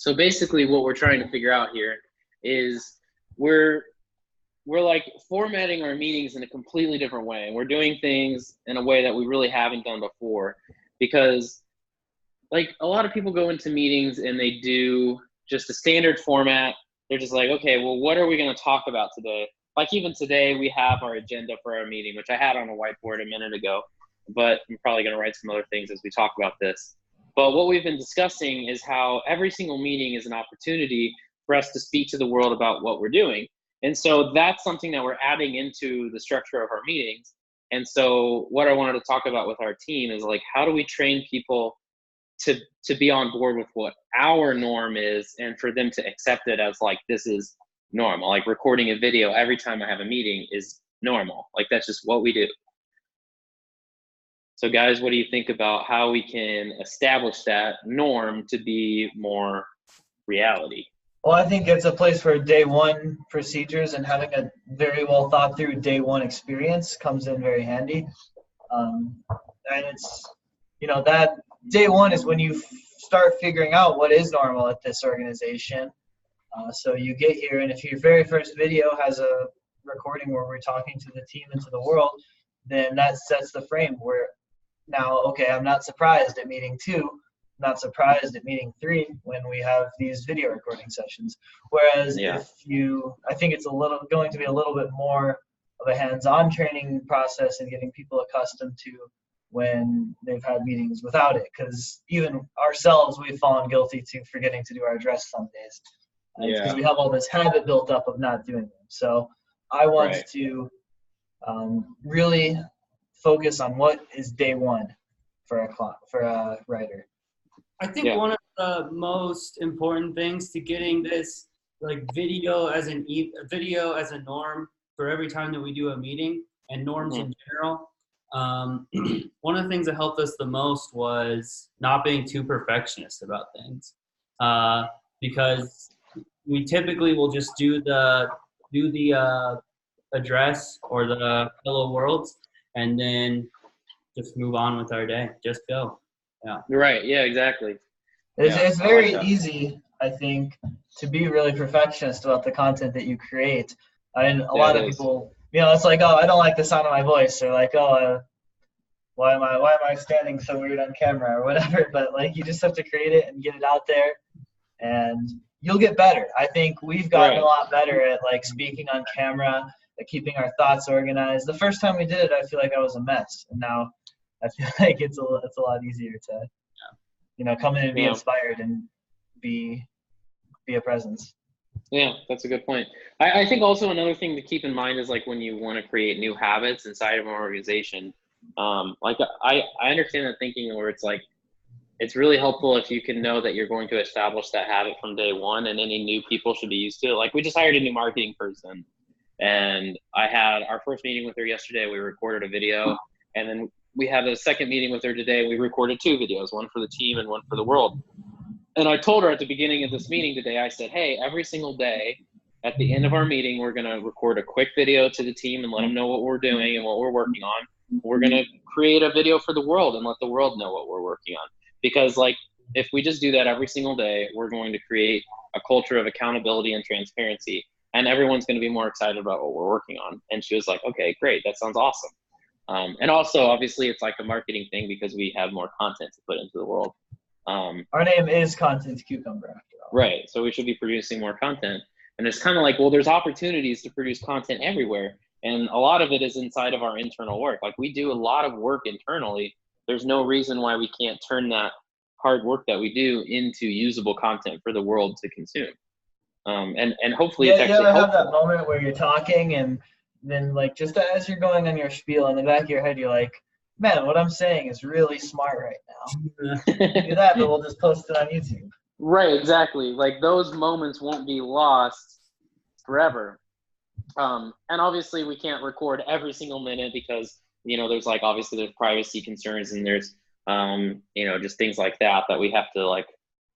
So basically what we're trying to figure out here is we're like formatting our meetings in a completely different way. And we're doing things in a way that we really haven't done before, because like a lot of people go into meetings and they do just a standard format. They're just like, okay, well, what are we going to talk about today? Like even today we have our agenda for our meeting, which I had on a whiteboard a minute ago, but I'm probably going to write some other things as we talk about this. But what we've been discussing is how every single meeting is an opportunity for us to speak to the world about what we're doing. And so that's something that we're adding into the structure of our meetings. And so what I wanted to talk about with our team is like, how do we train people to be on board with what our norm is, and for them to accept it as like, this is normal. Like recording a video every time I have a meeting is normal. Like that's just what we do. So guys, what do you think about how we can establish that norm to be more reality? Well, I think it's a place for day one procedures, and having a very well thought through day one experience comes in very handy. And it's, that day one is when you start figuring out what is normal at this organization. So you get here, and if your very first video has a recording where we're talking to the team and to the world, then that sets the frame where now, okay, I'm not surprised at meeting 2, not surprised at meeting 3 when we have these video recording sessions. Whereas I think it's going to be a little bit more of a hands-on training process and getting people accustomed to when they've had meetings without it. Because even ourselves, we've fallen guilty to forgetting to do our address some days. Because we have all this habit built up of not doing them. So I want to really focus on what is day one for a writer. I think one of the most important things to getting this like video as a norm for every time that we do a meeting, and norms in general. One of the things that helped us the most was not being too perfectionist about things, because we typically will just do the address or the hello world, and then just move on with our day. Just go. Yeah. Right. Yeah, exactly. It's very easy, I think, to be really perfectionist about the content that you create. I mean, a lot of people, it's like, oh, I don't like the sound of my voice, or like, oh, why am I standing so weird on camera or whatever. But like, you just have to create it and get it out there, and you'll get better. I think we've gotten a lot better at like speaking on camera, at keeping our thoughts organized. The first time we did it, I feel like I was a mess, and now I feel like it's a lot easier to, come in and be inspired and be a presence. Yeah, that's a good point. I think also another thing to keep in mind is like when you want to create new habits inside of an organization, like I understand that thinking where it's like, it's really helpful if you can know that you're going to establish that habit from day one, and any new people should be used to it. Like we just hired a new marketing person, and I had our first meeting with her yesterday. We recorded a video, and then we had a second meeting with her today. We recorded 2 videos, one for the team and one for the world. And I told her at the beginning of this meeting today, I said, hey, every single day at the end of our meeting, we're going to record a quick video to the team and let them know what we're doing and what we're working on. We're going to create a video for the world and let the world know what we're working on. Because like, if we just do that every single day, we're going to create a culture of accountability and transparency, and everyone's going to be more excited about what we're working on. And she was like, okay, great. That sounds awesome. And also, obviously, it's like a marketing thing because we have more content to put into the world. Our name is Content Cucumber, after all. Right. So we should be producing more content. And it's kind of like, well, there's opportunities to produce content everywhere. And a lot of it is inside of our internal work. Like we do a lot of work internally. There's no reason why we can't turn that hard work that we do into usable content for the world to consume. And hopefully it's actually helpful. Have that moment where you're talking, and then like just as you're going on your spiel, in the back of your head, you're like, man, what I'm saying is really smart right now. Do that, but we'll just post it on YouTube. Right, exactly. Like those moments won't be lost forever. And obviously we can't record every single minute because, there's like, obviously there's privacy concerns, and there's, just things like that we have to like,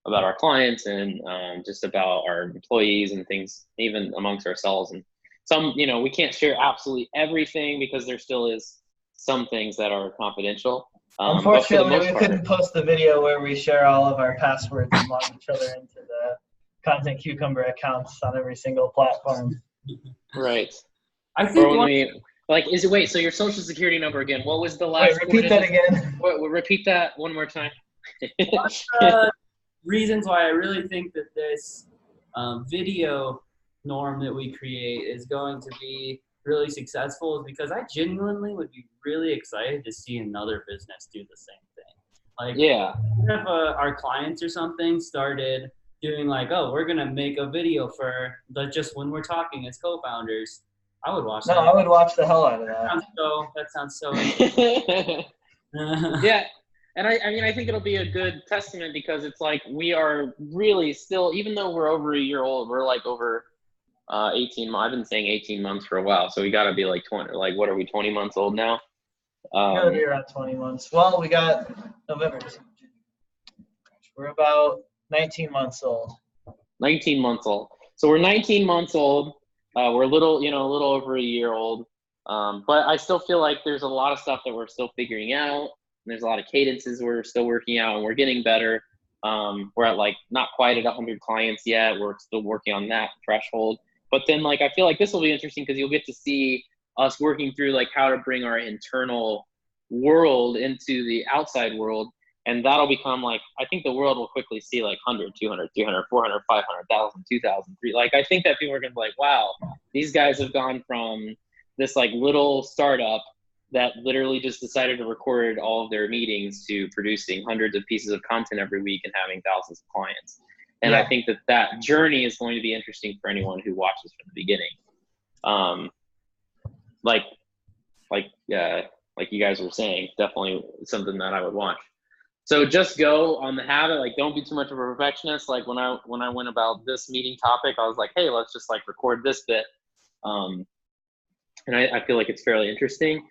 about our clients and just about our employees and things, even amongst ourselves. And some, we can't share absolutely everything because there still is some things that are confidential. Unfortunately, we couldn't post the video where we share all of our passwords and log each other into Content Cucumber accounts on every single platform. Right. I Or think when one we like, is it wait? So your social security number again? What was the Wait, last? four repeat that digits? again. Repeat that one more time. reasons why I really think that this video norm that we create is going to be really successful is because I genuinely would be really excited to see another business do the same thing. Like, Yeah. even if our clients or something started doing like, oh, we're gonna make a video for just when we're talking as co-founders, I would watch No, that. I would watch the hell out of that. That sounds so interesting. Yeah. And I mean, I think it'll be a good testament because it's like we are really still, even though we're over a year old, we're like over 18 months. I've been saying 18 months for a while. So we got to be like 20, like, what are we, 20 months old now? Gotta be around 20 months. Well, we got November. We're about 19 months old. 19 months old. So we're 19 months old. We're a little over a year old. But I still feel like there's a lot of stuff that we're still figuring out. And there's a lot of cadences we're still working out, and we're getting better. We're at like not quite at 100 clients yet. We're still working on that threshold. But then like I feel like this will be interesting because you'll get to see us working through like how to bring our internal world into the outside world. And that'll become like, I think the world will quickly see like 100, 200, 300, 400, 500,000, 2,000, 3. Like, I think that people are going to be like, wow, these guys have gone from this like little startup that literally just decided to record all of their meetings to producing hundreds of pieces of content every week and having thousands of clients. And Yeah. I think that that journey is going to be interesting for anyone who watches from the beginning. Like you guys were saying, definitely something that I would watch. So just go on the habit, like don't be too much of a perfectionist. Like when I went about this meeting topic, I was like, hey, let's just like record this bit. And I feel like it's fairly interesting.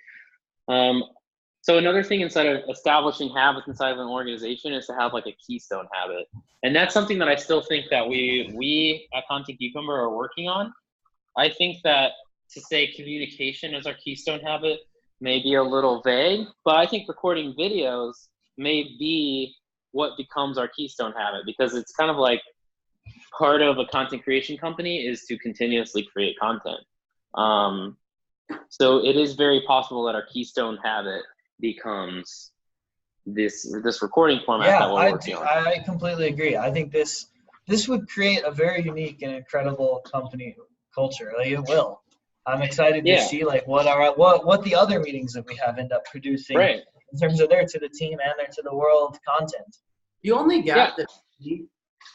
So another thing inside of establishing habits inside of an organization is to have like a keystone habit. And that's something that I still think that we at Content Cucumber are working on. I think that to say communication as our keystone habit may be a little vague, but I think recording videos may be what becomes our keystone habit, because it's kind of like part of a content creation company is to continuously create content. So it is very possible that our keystone habit becomes this recording format that we're working on. I completely agree. I think this would create a very unique and incredible company culture. Like it will. I'm excited to see like what the other meetings that we have end up producing in terms of their to the team and their to the world content. The only gap that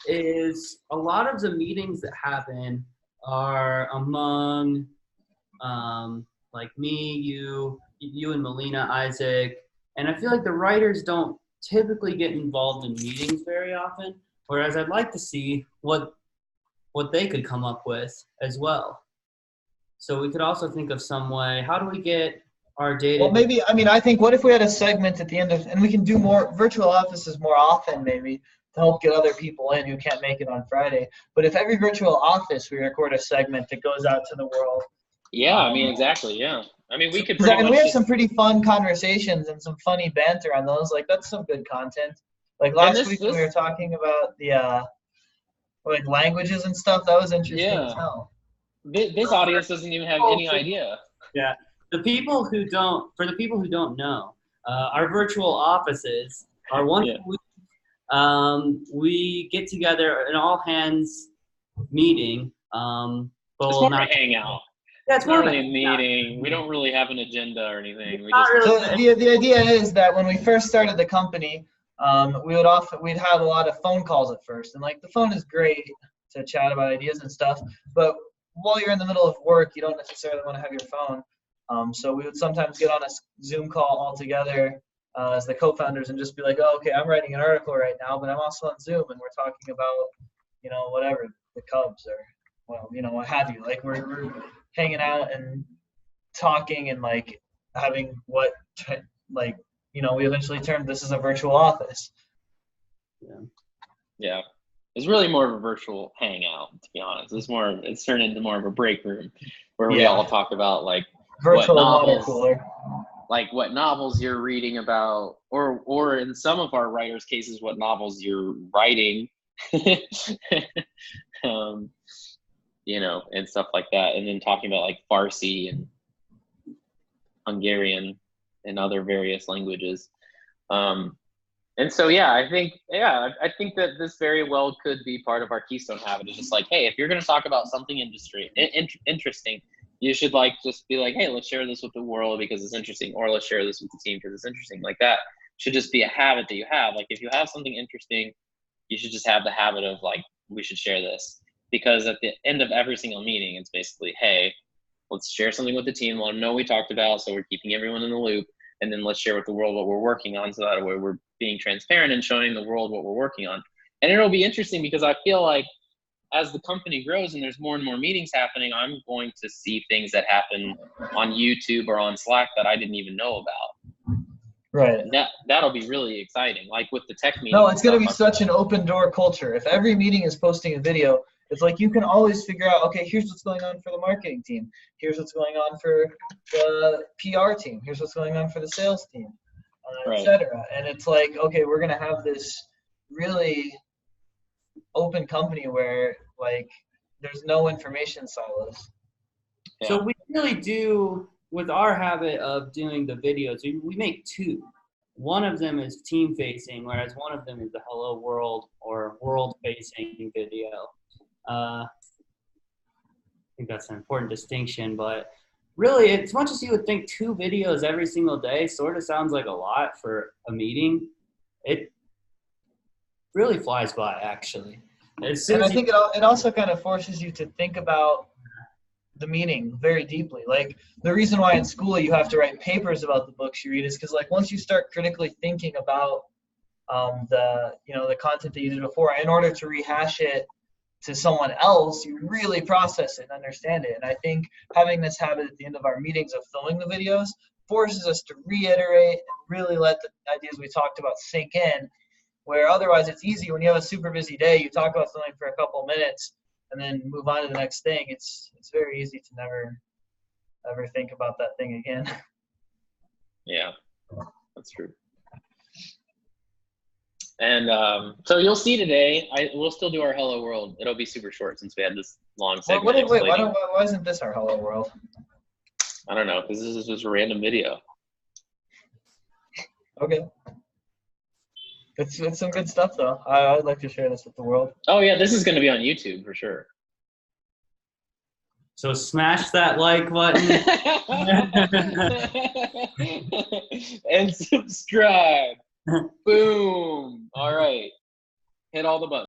is a lot of the meetings that happen are among like me, you and Melina, Isaac, and I feel like the writers don't typically get involved in meetings very often, whereas I'd like to see what they could come up with as well. So we could also think of some way, how do we get our data? Well, maybe, I mean, I think what if we had a segment at the end of, and we can do more virtual offices more often maybe to help get other people in who can't make it on Friday. But if every virtual office we record a segment that goes out to the world. Yeah, I mean, exactly, yeah. I mean, we could we have some pretty fun conversations and some funny banter on those. Like, that's some good content. Like last week when we were talking about the like languages and stuff, that was interesting as hell. This audience doesn't even have any idea. Yeah, for the people who don't know, our virtual offices are once a week. We get together an all hands meeting. But it's more of a hangout. Yeah, it's more really a meeting. We don't really have an agenda or anything. The idea is that when we first started the company, we'd have a lot of phone calls at first, and like the phone is great to chat about ideas and stuff, but while you're in the middle of work, you don't necessarily want to have your phone. So we would sometimes get on a Zoom call all together as the co-founders and just be like, oh, okay, I'm writing an article right now, but I'm also on Zoom and we're talking about, whatever, the Cubs or, what have you. Like we're hanging out and talking and like having we eventually termed this as a virtual office. Yeah. It's really more of a virtual hangout, to be honest. It's turned into more of a break room where we all talk about like virtual water cooler, like what novels you're reading about, or in some of our writers' cases, what novels you're writing. you know, and stuff like that. And then talking about like Farsi and Hungarian and other various languages. And so, yeah, I think that this very well could be part of our Keystone habit. It's just like, hey, if you're going to talk about something interesting, you should like just be like, hey, let's share this with the world because it's interesting, or let's share this with the team because it's interesting. Like that should just be a habit that you have. Like if you have something interesting, you should just have the habit of like, we should share this, because at the end of every single meeting, it's basically, hey, let's share something with the team, let them know we talked about, so we're keeping everyone in the loop, and then let's share with the world what we're working on, so that way we're being transparent and showing the world what we're working on. And it'll be interesting because I feel like as the company grows and there's more and more meetings happening, I'm going to see things that happen on YouTube or on Slack that I didn't even know about. Right. That'll be really exciting. Like with the tech meeting. No, it's going to be such an open door culture. If every meeting is posting a video, it's like you can always figure out, okay, here's what's going on for the marketing team. Here's what's going on for the PR team. Here's what's going on for the sales team, et cetera. And it's like, okay, we're going to have this really open company where like there's no information silos. Yeah. So we really do, with our habit of doing the videos, we make two. One of them is team facing, whereas one of them is the hello world or world facing video. I think that's an important distinction, but really, as much as you would think 2 videos every single day sort of sounds like a lot for a meeting, it really flies by, actually. And I think it also kind of forces you to think about the meaning very deeply. Like the reason why in school you have to write papers about the books you read is because like once you start critically thinking about the content that you did before, in order to rehash it to someone else, you really process it and understand it. And I think having this habit at the end of our meetings of filming the videos forces us to reiterate and really let the ideas we talked about sink in, where otherwise it's easy when you have a super busy day, you talk about something for a couple minutes and then move on to the next thing. It's very easy to never ever think about that thing again. Yeah, that's true. And so you'll see today, we'll still do our Hello World. It'll be super short since we had this long segment. Why isn't this our Hello World? I don't know, because this is just a random video. Okay. It's some good stuff, though. I'd like to share this with the world. Oh, yeah, this is going to be on YouTube for sure. So smash that like button. And subscribe. Boom. All right. Hit all the buttons.